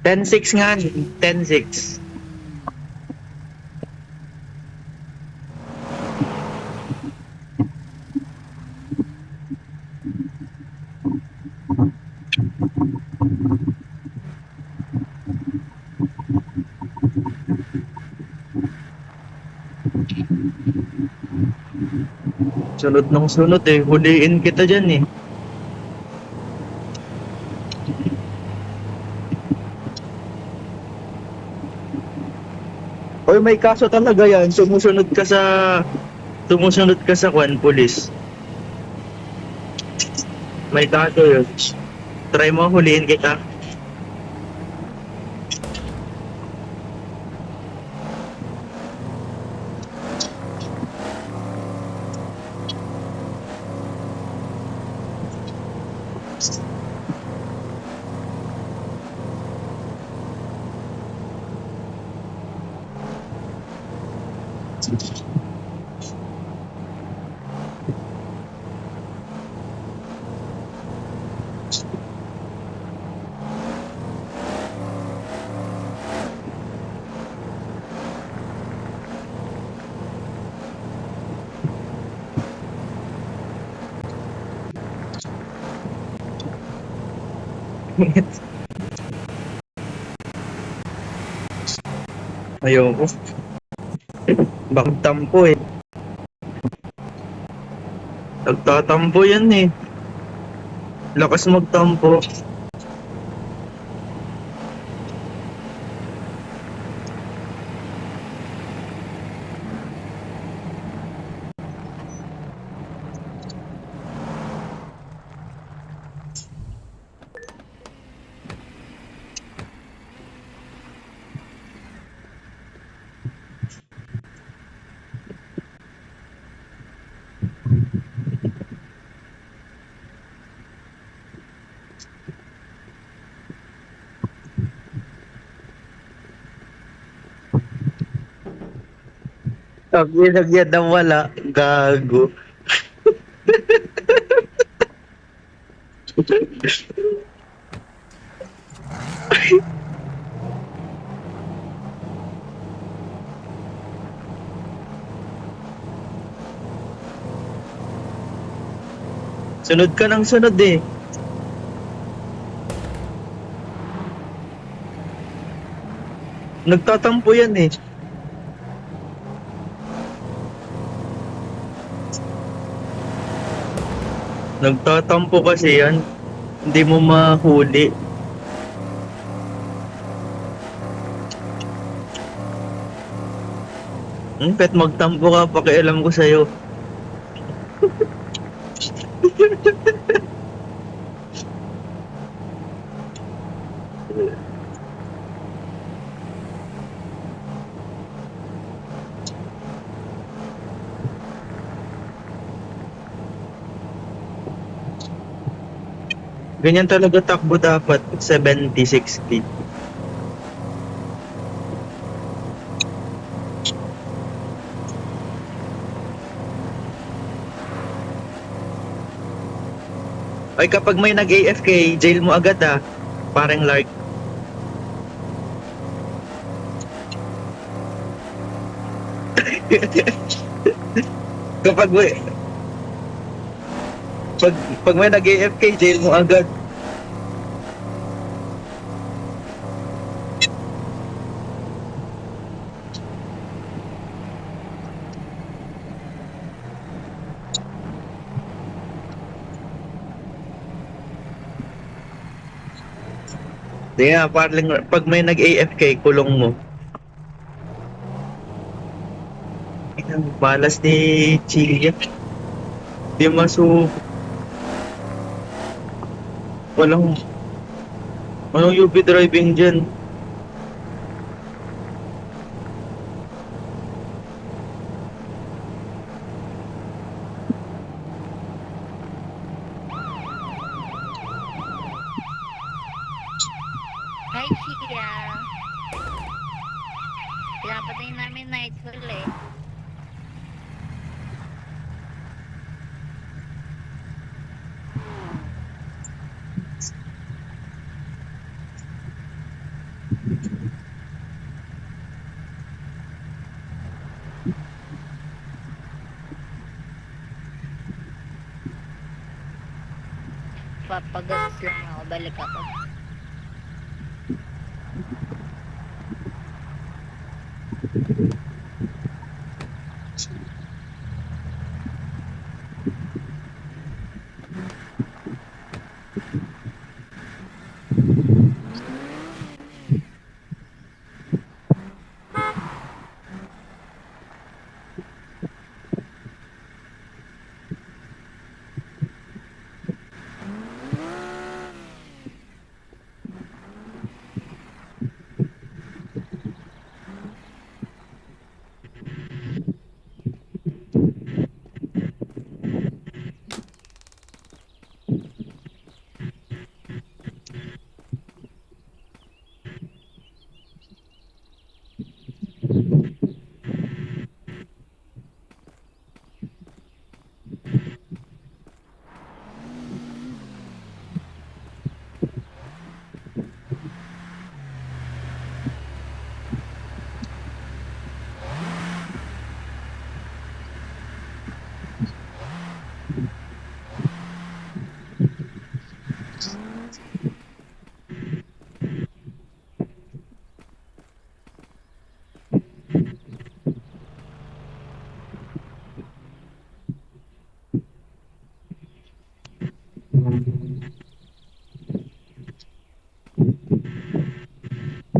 10-6 nga. 10-6. Sunod ng sunod eh. Huliin kita dyan eh. Oy, may kaso talaga yan. Sumusunod ka sa kwan, police. May kaso yun. Try mo, huliin kita. Ayoko. Bakit tampo eh. Nagtatampo yan eh. Lakas magtampo. Sabi nagyan na wala. Gago. Sunod ka ng sunod eh. Nagtatampo yan eh. Nagtatampo kasi yan. Hindi mo mahuli. Kahit magtampo ka, pakialam ko sa'yo. Ganyan talaga takbo dapat, 70-60. Ay kapag may nag-AFK, jail mo agad ah. Parang Lark. Kapag may pag may nag-AFK, jail mo agad. Di nga, parang pag may nag-AFK, kulong mo. Ang balas ni Chilya. Di masu... Walang UV driving dyan. Hi, Chia. Pinapatay namin Nightfall eh. magpapagatas lang ako. Balik ako.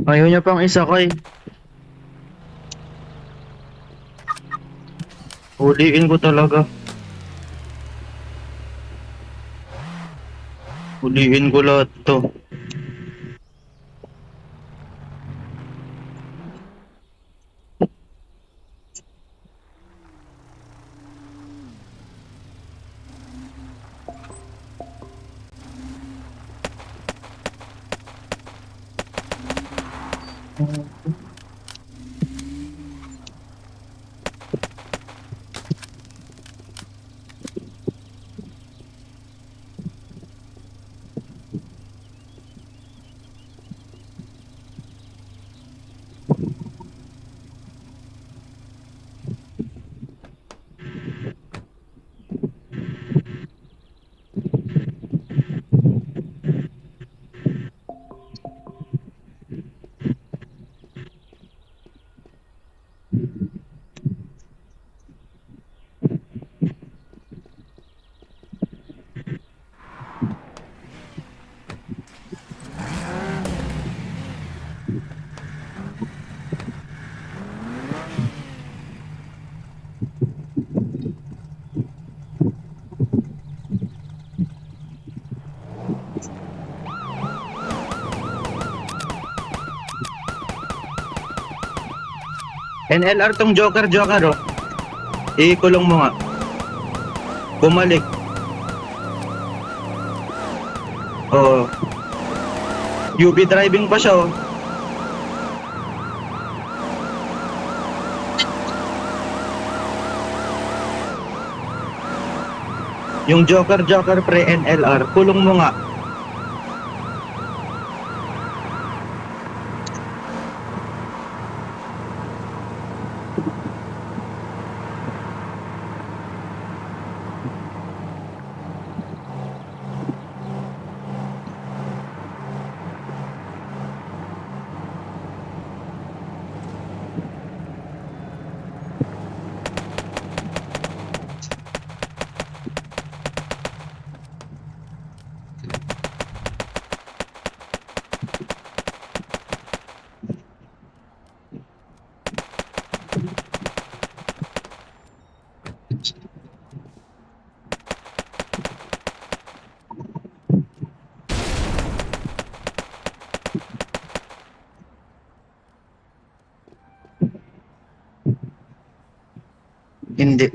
Ayaw niya pang isakay. Huliin ko talaga. Huliin ko lahat to. NLR tong Joker oh. Ikulong mo nga. Bumalik. Oh. UV driving pa siya oh. Yung Joker pre NLR, kulong mo nga. Hindi.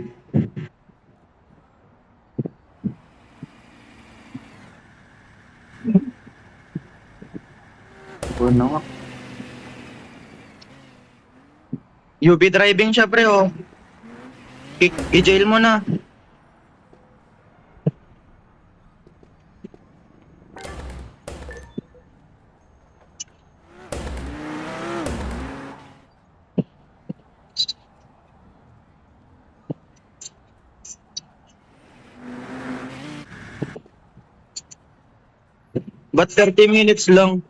Ano nga? UV driving siya pre oh. I-jail mo na. Ba't 30 minutes lang?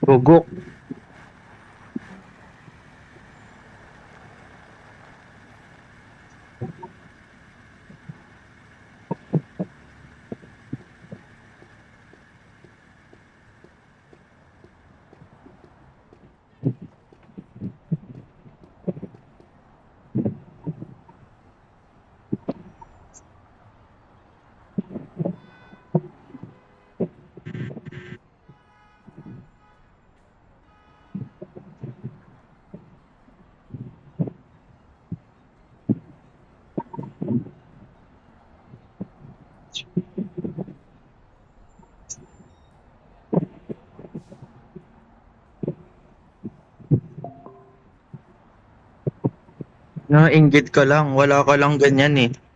Gugok. Nainggit ka lang. Wala ka lang ganyan eh.